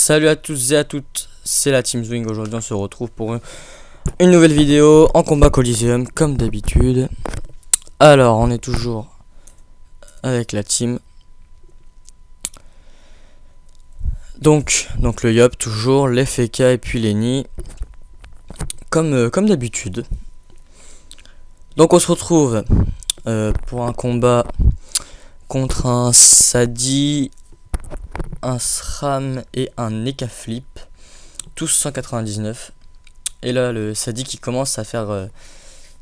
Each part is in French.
Salut à tous et à toutes, c'est la Team Zwing. Aujourd'hui on se retrouve pour une nouvelle vidéo en combat Coliseum comme d'habitude. Alors on est toujours avec la team. Donc le Yop toujours, les FK et puis les Ni. Comme d'habitude. Donc on se retrouve pour un combat contre un Sadi, un SRAM et un Neka Flip, tous 199. Et là le Sadi qui commence à faire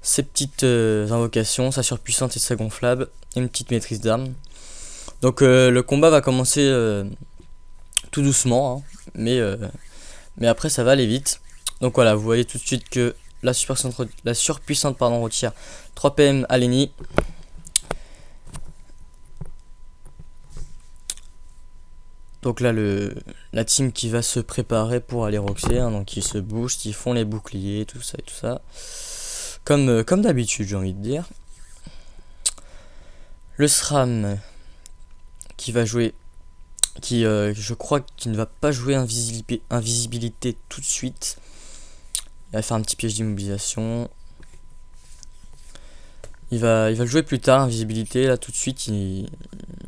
ses petites invocations, sa surpuissante et sa gonflable, et une petite maîtrise d'armes. Donc le combat va commencer tout doucement, hein, mais après ça va aller vite. Donc voilà, vous voyez tout de suite que la surpuissante retire 3 PM à Lenny. Donc là la team qui va se préparer pour aller roxer, hein, donc ils se boostent, ils font les boucliers, tout ça et tout ça. Comme d'habitude, j'ai envie de dire. Le SRAM qui va jouer, je crois qu'il ne va pas jouer invisibilité tout de suite. Il va faire un petit piège d'immobilisation. Il va le jouer plus tard, invisibilité. Là tout de suite il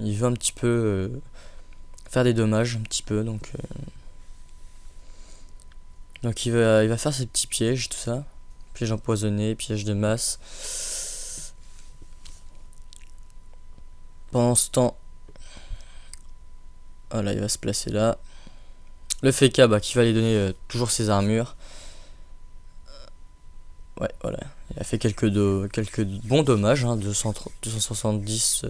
veut un petit peu faire des dommages, un petit peu. Donc il va faire ses petits pièges, tout ça. Piège empoisonné, piège de masse. Pendant ce temps, voilà, il va se placer là. Le FK qui va lui donner toujours ses armures. Ouais, voilà, il a fait quelques bons dommages, hein, 270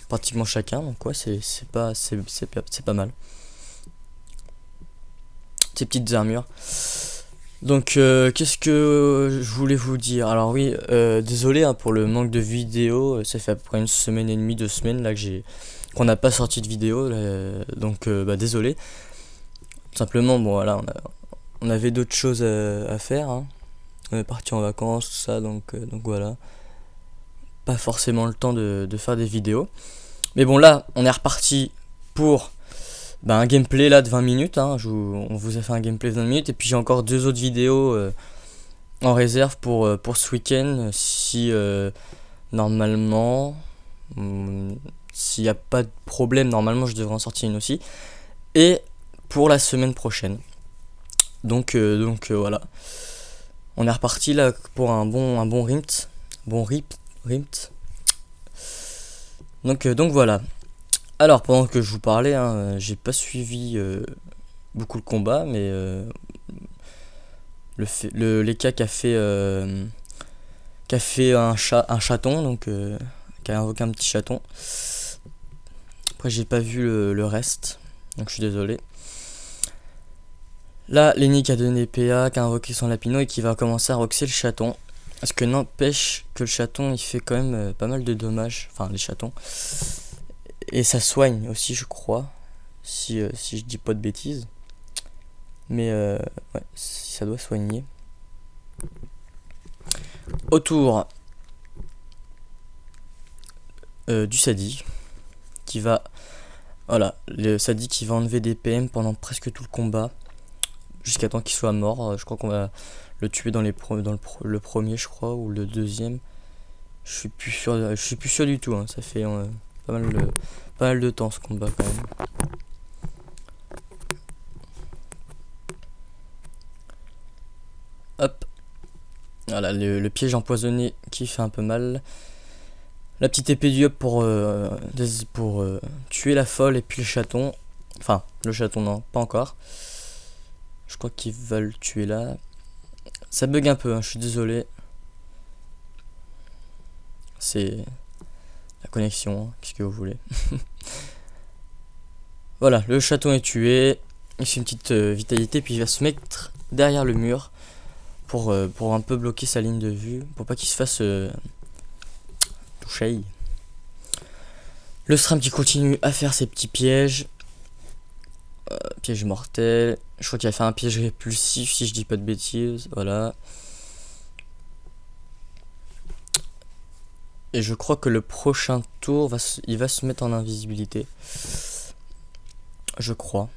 pratiquement chacun, donc ouais, c'est pas mal. Ces petites armures. Donc qu'est-ce que je voulais vous dire? Alors oui, désolé hein, pour le manque de vidéos, ça fait à peu près une semaine et demie, 2 semaines là qu'on n'a pas sorti de vidéo, donc désolé. Tout simplement, bon voilà, on avait d'autres choses à faire, hein. On est parti en vacances, tout ça, donc voilà. Pas forcément le temps de faire des vidéos. Mais bon là, on est reparti pour un gameplay là de 20 minutes, hein. On vous a fait un gameplay de 20 minutes. Et puis j'ai encore 2 autres vidéos en réserve pour ce week-end. Si normalement, s'il n'y a pas de problème, normalement je devrais en sortir une aussi. Et pour la semaine prochaine. Donc voilà. On est reparti là pour un bon rimt. Rimt. Donc voilà. Alors pendant que je vous parlais, hein, j'ai pas suivi beaucoup le combat, mais l'Eka qui a fait un chaton, donc qui a invoqué un petit chaton. Après j'ai pas vu le reste, donc je suis désolé. Là, Lenny qui a donné PA, qui a invoqué son lapino et qui va commencer à roxer le chaton. Parce que n'empêche que le chaton il fait quand même pas mal de dommages, enfin les chatons. Et ça soigne aussi, je crois, si je dis pas de bêtises. Mais ouais, ça doit soigner. Autour du Sadi qui va, voilà, le Sadi qui va enlever des PM pendant presque tout le combat jusqu'à temps qu'il soit mort. Je crois qu'on va le tuer dans le premier, je crois, ou le deuxième. Je suis plus sûr du tout, hein. Ça fait pas mal de temps ce combat quand même. Hop. Voilà, le piège empoisonné qui fait un peu mal. La petite épée du Yop pour tuer la folle et puis le chaton. Enfin, le chaton non, pas encore. Je crois qu'il va le tuer là. Ça bug un peu, hein, je suis désolé. C'est la connexion, hein, qu'est-ce que vous voulez. Voilà, le chaton est tué. Il fait une petite vitalité, puis il va se mettre derrière le mur pour un peu bloquer sa ligne de vue, pour pas qu'il se fasse toucher. Le SRAM qui continue à faire ses petits pièges. Piège mortel. Je crois qu'il a fait un piège répulsif si je dis pas de bêtises. Voilà. Et je crois que le prochain tour il va se mettre en invisibilité. Je crois.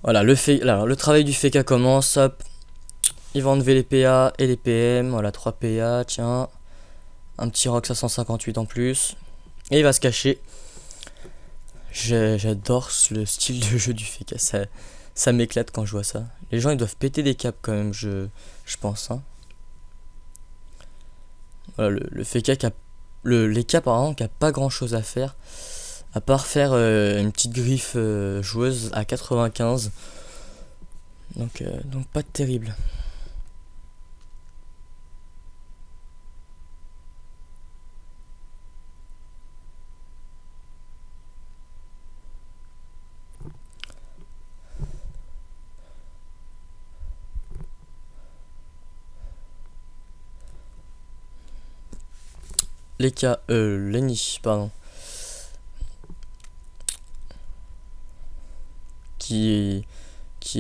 Voilà, le travail du FK commence, hop. Il va enlever les PA et les PM, voilà 3 PA, tiens. Un petit Rox à 158 en plus. Et il va se cacher. J'adore le style de jeu du FK, ça m'éclate quand je vois ça. Les gens ils doivent péter des caps quand même, je pense. Hein. Voilà, le FK qui a, les caps apparemment qui a pas grand chose à faire. À part faire une petite griffe joueuse à 95. Donc pas de terrible. Lenny, pardon. Qui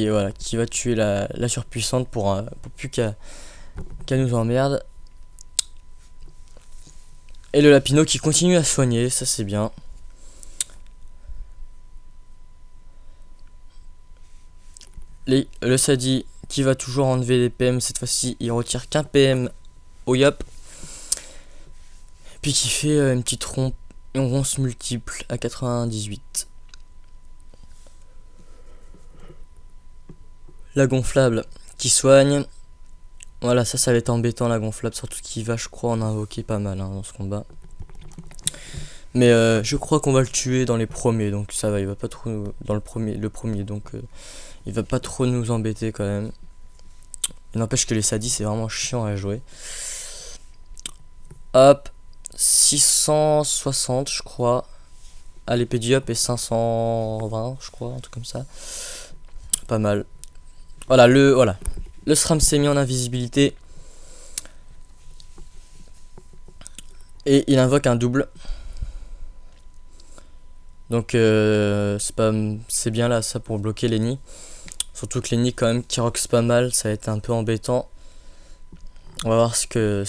voilà, qui va tuer la surpuissante pour plus qu'elle nous emmerde. Et le Lapino qui continue à soigner, ça c'est bien. Le Sadi qui va toujours enlever les PM, cette fois-ci il retire qu'un PM au Yop. Puis qui fait une petite ronce multiple à 98. La gonflable qui soigne. Voilà, ça va être embêtant la gonflable, surtout qu'il va, je crois, en invoquer pas mal dans ce combat. Mais je crois qu'on va le tuer dans les premiers, donc ça va, il va pas trop dans le premier, donc il va pas trop nous embêter quand même. Il n'empêche que les sadis c'est vraiment chiant à jouer. Hop, 660 je crois à l'épée du Hop et 520 je crois, un truc comme ça. Pas mal. Voilà, le SRAM s'est mis en invisibilité. Et il invoque un double. Donc c'est bien là ça pour bloquer Lenny. Surtout que Lenny quand même qui roxe pas mal, ça va être un peu embêtant. On va voir ce que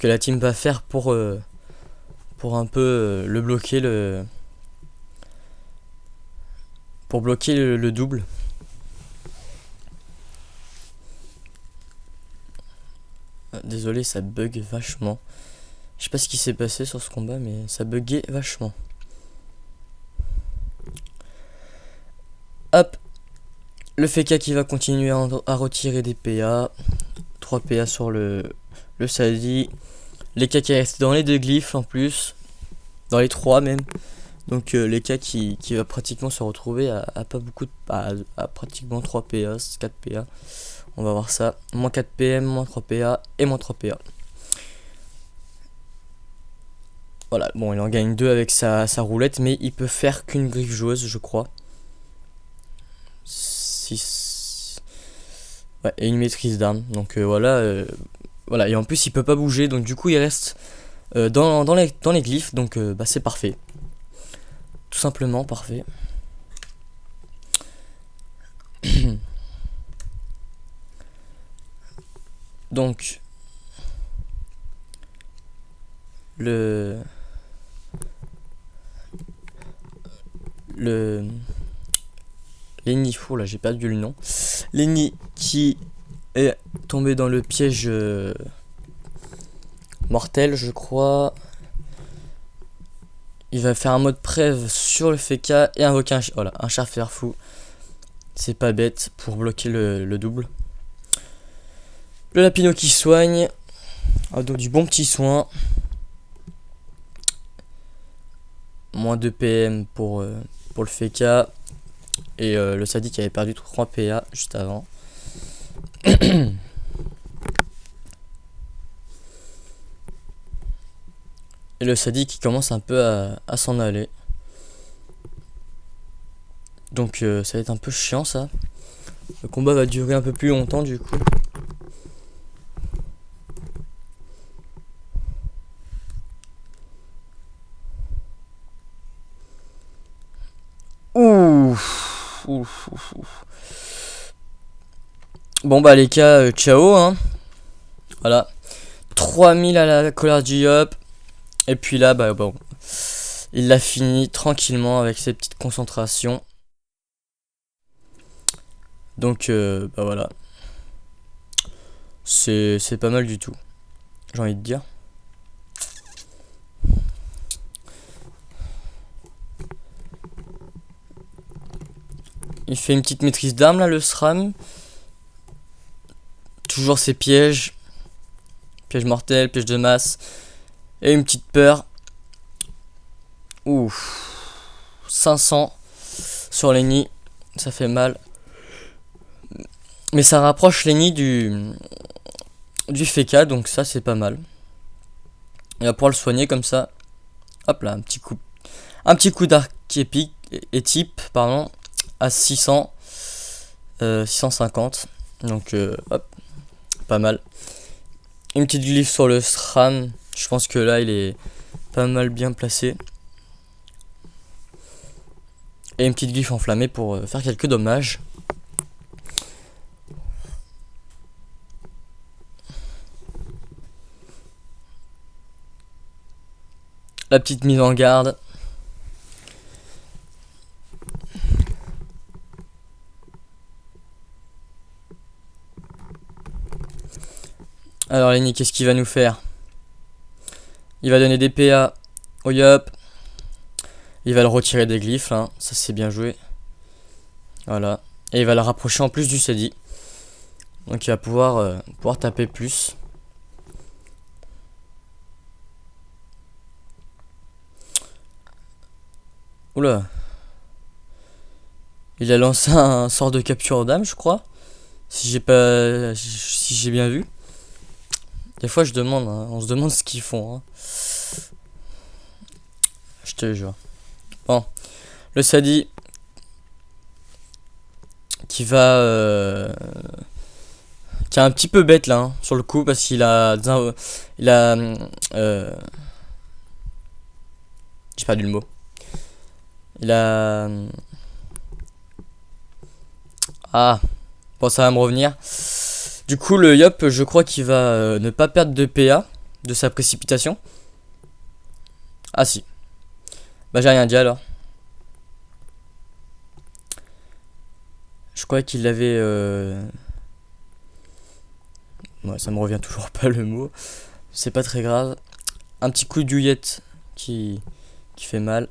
la team va faire pour un peu le bloquer pour bloquer le double. Désolé, ça bug vachement. Je sais pas ce qui s'est passé sur ce combat, mais ça buguait vachement. Hop, le FK qui va continuer à retirer des PA. 3 PA sur le Sadi. Les K qui restent dans les deux glyphes en plus. Dans les 3 même. Donc les K qui va pratiquement se retrouver à pas beaucoup à pratiquement 3 PA, 4 PA. On va voir ça. Moins 4 PM, moins 3 PA et moins 3 PA. Voilà, bon il en gagne 2 avec sa roulette, mais il peut faire qu'une griffe joueuse je crois. 6. Ouais, et une maîtrise d'armes. Donc voilà, et en plus il peut pas bouger, donc du coup il reste dans les glyphes, donc c'est parfait. Tout simplement parfait. Donc Lenny, oh là j'ai perdu le nom. Lenny qui est tombé dans le piège mortel je crois. Il va faire un mode prêve sur le FK et invoquer un char fer fou. C'est pas bête pour bloquer le double. Le Lapino qui soigne. Donc du bon petit soin. Moins 2 PM pour le FK. Et le Sadi qui avait perdu 3 PA juste avant. Et le Sadi qui commence un peu à s'en aller. Donc ça va être un peu chiant ça. Le combat va durer un peu plus longtemps du coup. Ouf. Bon bah les cas, ciao hein. Voilà. 3000 à la colère du Yop. Et puis là bon. Il l'a fini tranquillement avec ses petites concentrations. Donc bah voilà. C'est pas mal du tout, j'ai envie de dire. Il fait une petite maîtrise d'armes là, le SRAM. Toujours ses pièges. Piège mortel, piège de masse. Et une petite peur. Ouf. 500 sur Lenny. Ça fait mal. Mais ça rapproche Lenny du Feka, donc ça c'est pas mal. Il va pouvoir le soigner comme ça. Hop là, un petit coup d'arc épique et type, pardon, à 600, 650. Donc hop, pas mal. Une petite glyphe sur le SRAM. Je pense que là il est pas mal bien placé. Et une petite glyphe enflammée pour faire quelques dommages. La petite mise en garde. Alors Lenny, qu'est-ce qu'il va nous faire? Il va donner des PA au Yup. Il va le retirer des glyphes, là. Ça c'est bien joué. Voilà. Et il va le rapprocher en plus du Sadi. Donc il va pouvoir taper plus. Oula. Il a lancé un sort de capture d'âme, je crois. Si j'ai bien vu. Des fois je demande, hein, on se demande ce qu'ils font. Hein. Je te jure. Bon. Le Sadi. Qui va... qui est un petit peu bête là, hein, sur le coup, parce qu'il a... j'ai perdu le mot. Il a... Ah, bon, ça va me revenir. Du coup, le Yup, je crois qu'il va ne pas perdre de PA de sa précipitation. Ah si. Bah j'ai rien dit alors. Je crois qu'il avait... Ouais, ça me revient toujours pas le mot. C'est pas très grave. Un petit coup de douillette qui fait mal.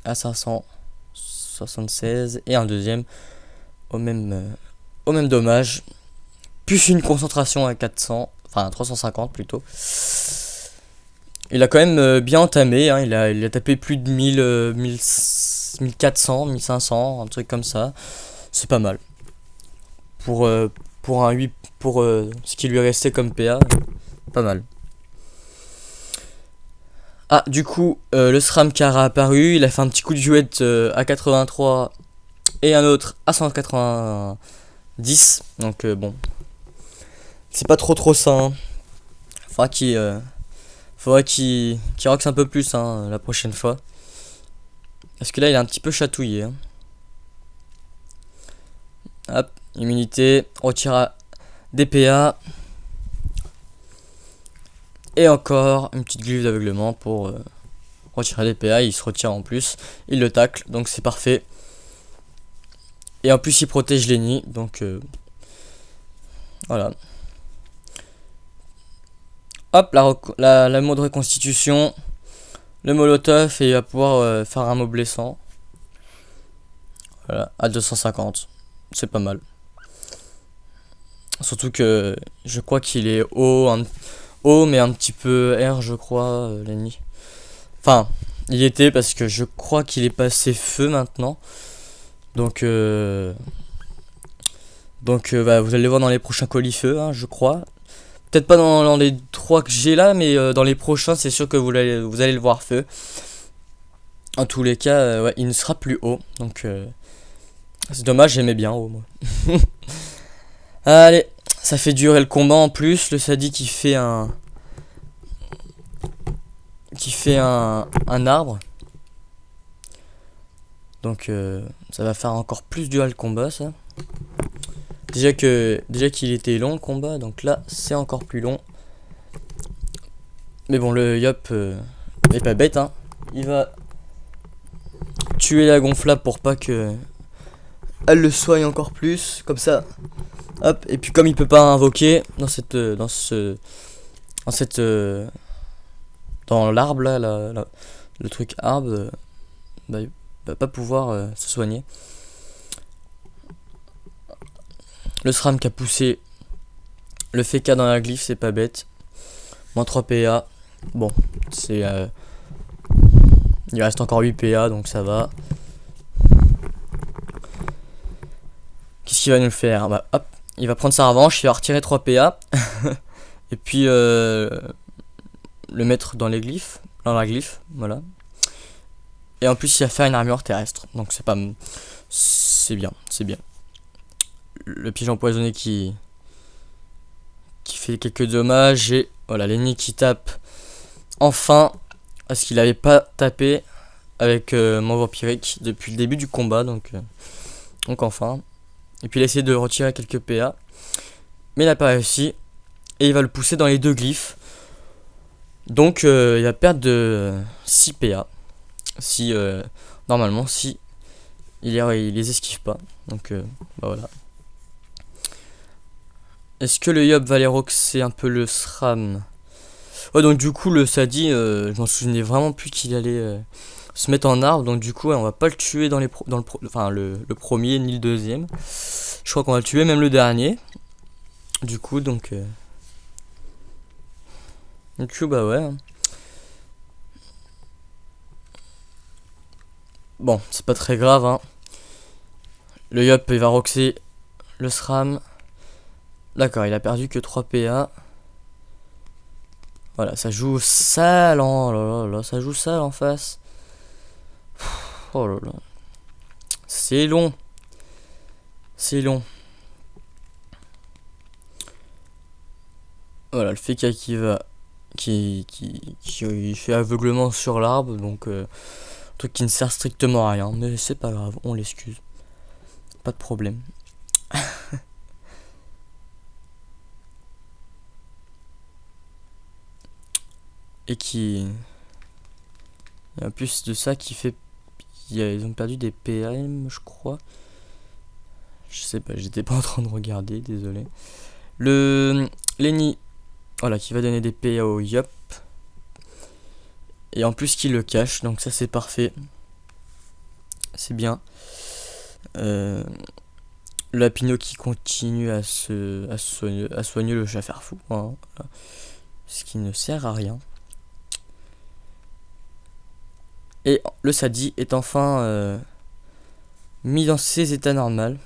À 576. Et un deuxième au même dommage. Plus une concentration à 400. Enfin 350 plutôt. Il a quand même bien entamé. Hein. Il a tapé plus de 1400, 1500. Un truc comme ça. C'est pas mal. Pour un 8. Pour ce qui lui restait comme PA. Pas mal. Ah, du coup, le SRAM car a apparu. Il a fait un petit coup de jouette à 83 et un autre à 190. Donc, bon, c'est pas trop ça. Hein. Faudra qu'il roxe un peu plus hein, la prochaine fois. Parce que là, il est un petit peu chatouillé. Hein. Hop, immunité, retire des PA. Et encore une petite glyphe d'aveuglement pour retirer les PA. Il se retire en plus. Il le tacle. Donc c'est parfait. Et en plus il protège Lenny. Donc voilà. Hop, la mode reconstitution. Le molotov. Et il va pouvoir faire un mot blessant. Voilà. À 250. C'est pas mal. Surtout que je crois qu'il est haut mais un petit peu R je crois Lenny. Enfin il était parce que je crois qu'il est passé feu maintenant. Donc bah, vous allez le voir dans les prochains colis-feu hein, je crois. Peut-être pas dans les 3 que j'ai là, mais dans les prochains c'est sûr que vous allez le voir feu. En tous les cas ouais, il ne sera plus haut. Donc c'est dommage, j'aimais bien haut moi. Allez, ça fait durer le combat en plus. Le Sadi qui fait un arbre. Donc ça va faire encore plus durer le combat ça. Déjà qu'il était long le combat, donc là c'est encore plus long. Mais bon, le Yup est pas bête hein. Il va tuer la gonflable pour pas que elle le soigne encore plus, comme ça. Hop, et puis comme il peut pas invoquer dans cette dans l'arbre là, le truc arbre, bah, il va pas pouvoir se soigner. Le SRAM qui a poussé le FK dans la glyphe, c'est pas bête. Moins 3 PA. Bon, c'est il reste encore 8 PA, donc ça va. Qu'est-ce qu'il va nous faire? Bah hop, il va prendre sa revanche, il va retirer 3 PA. Et puis le mettre dans les glyphes, dans la glyphe, voilà. Et en plus il va faire une armure terrestre, donc c'est pas, c'est bien, c'est bien. Le piège empoisonné qui fait quelques dommages, et voilà l'ennemi qui tape enfin, parce qu'il avait pas tapé avec mon vampirique depuis le début du combat, donc enfin. Et puis il a essayé de retirer quelques PA, mais il n'a pas réussi. Et il va le pousser dans les deux glyphes. Donc il va perdre de 6 PA. Si normalement si il les esquive pas. Donc bah voilà. Est-ce que le Yob va les roxer un peu le SRAM? Ouais, donc du coup le Sadi, je m'en souvenais vraiment plus qu'il allait se mettre en arbre. Donc du coup on va pas le tuer dans le premier ni le deuxième. Je crois qu'on va le tuer même le dernier. Du coup donc bah ouais. Bon, c'est pas très grave hein. Le Yop il va roxer le SRAM. D'accord, il a perdu que 3 PA. Voilà, ça joue sale en... Oh là là, ça joue sale en face. Oh là là. C'est long. C'est long. Voilà, le FK qui va... Qui fait aveuglement sur l'arbre. Donc, truc qui ne sert strictement à rien. Mais c'est pas grave, on l'excuse. Pas de problème. Et qui... Et en plus de ça qui fait... Ils ont perdu des PM je crois. Je sais pas, j'étais pas en train de regarder, désolé. Lenny, voilà, qui va donner des PA au Yop. Et en plus qui le cache, donc ça c'est parfait. C'est bien. Le Lapino qui continue à soigner le chat faire fou. Hein, voilà. Ce qui ne sert à rien. Et le Sadi est enfin mis dans ses états normaux.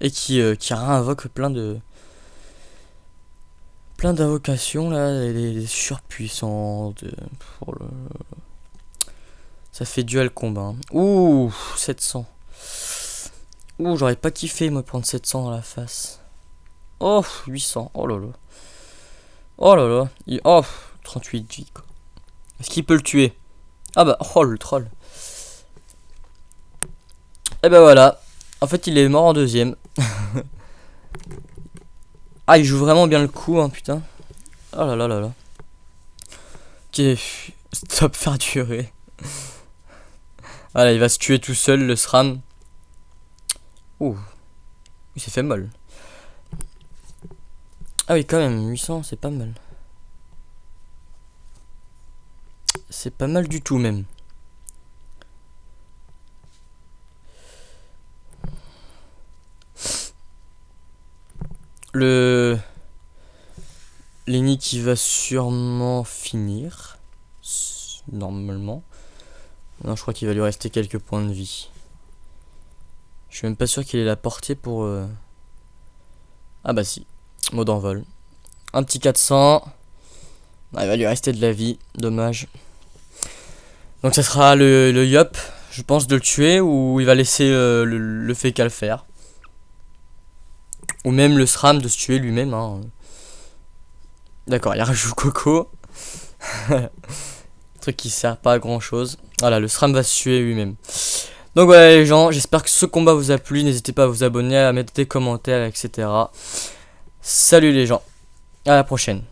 Et qui réinvoque plein d'invocations là, des surpuissantes. Ça fait duel combat. Hein. Ouh, 700. Ouh, j'aurais pas kiffé me prendre 700 dans la face. Oh, 800. Oh là là. Oh là là. Oh, 38 vie quoi. Est-ce qu'il peut le tuer? Ah bah, oh le troll. Et bah voilà. En fait, il est mort en deuxième. Ah, il joue vraiment bien le coup, hein, putain. Oh là là là là. Ok, stop, faire durer. Voilà, il va se tuer tout seul, le SRAM. Ouh, il s'est fait mal. Ah oui, quand même, 800, c'est pas mal. C'est pas mal du tout, même. Lenny qui va sûrement finir. Normalement. Non, je crois qu'il va lui rester quelques points de vie. Je suis même pas sûr qu'il ait la portée pour... Ah bah si. Mode envol. Un petit 400. Ah, il va lui rester de la vie. Dommage. Donc ça sera le Yop, je pense, de le tuer. Ou il va laisser le FK le faire. Ou même le SRAM de se tuer lui-même. Hein. D'accord, il rajoute Coco. Truc qui sert pas à grand chose. Voilà, le SRAM va se tuer lui-même. Donc voilà les gens, j'espère que ce combat vous a plu. N'hésitez pas à vous abonner, à mettre des commentaires, etc. Salut les gens, à la prochaine.